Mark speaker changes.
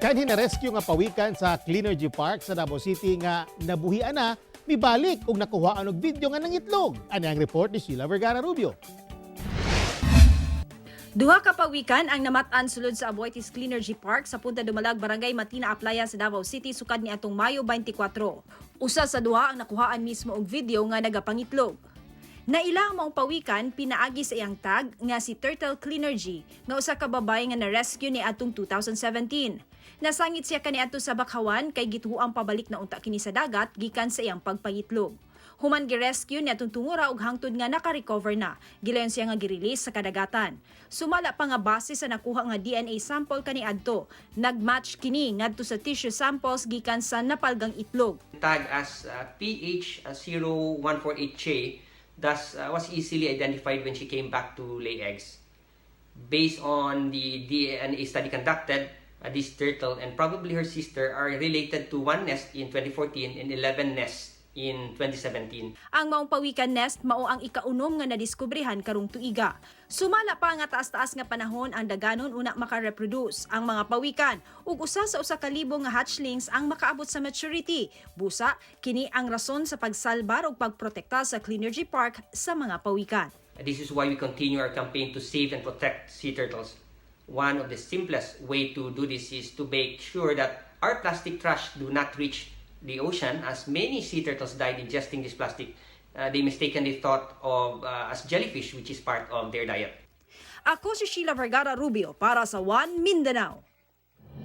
Speaker 1: Kanhi na rescue nga pawikan sa Cleanergy Park sa Davao City nga nabuhian na mibalik ug nakuhaan og video nga nangitlog. Ani ang report ni Sheila Vergara Rubio.
Speaker 2: Duha ka pawikan ang namatan sulod sa Aboitiz Cleanergy Park sa Punta Dumalag, Barangay Matina, Aplaya sa Davao City sukad ni atong Mayo 24. Usa sa duha ang nakuhaan mismo og video nga nagapangitlog. Naila ang maong pawikan pinaagi sa iyang tag nga si Turtle Cleanergy nga usa ka babae nga na-rescue ni atong 2017. Nasangit siya kaniadto sa Bakhawan kay gituoang pabalik na unta kini sa dagat gikan sa iyang pagpangitlog. Human gi-rescue ni atong tungura og hangtod nga naka-recover na. Gilayon siya nga gi-release sa kadagatan. Sumala pa nga base sa nakuha nga DNA sample kaniadto, nagmatch kini ngadto sa tissue samples gikan sa napalgang itlog.
Speaker 3: Tag as PH0148J, thus was easily identified when she came back to lay eggs. Based on the DNA study conducted, this turtle and probably her sister are related to one nest in 2014 and 11 nests in 2017.
Speaker 2: Ang maong pawikan nest mao ang ikaunom nga nadiskubrehan karong tuiga. Sumala pa nga taas-taas nga panahon ang daganon una maka-reproduce ang mga pawikan ug usa sa ka libo nga hatchlings ang makaabot sa maturity. Busa kini ang rason sa pagsalbar ug pagprotekta sa Cleanergy Park sa mga pawikan.
Speaker 3: This is why we continue our campaign to save and protect sea turtles. One of the simplest way to do this is to make sure that our plastic trash do not reach the ocean, as many sea turtles died ingesting this plastic. They mistakenly thought of as jellyfish, which is part of their diet.
Speaker 2: Ako si Sheila Vergara Rubio para sa One Mindanao.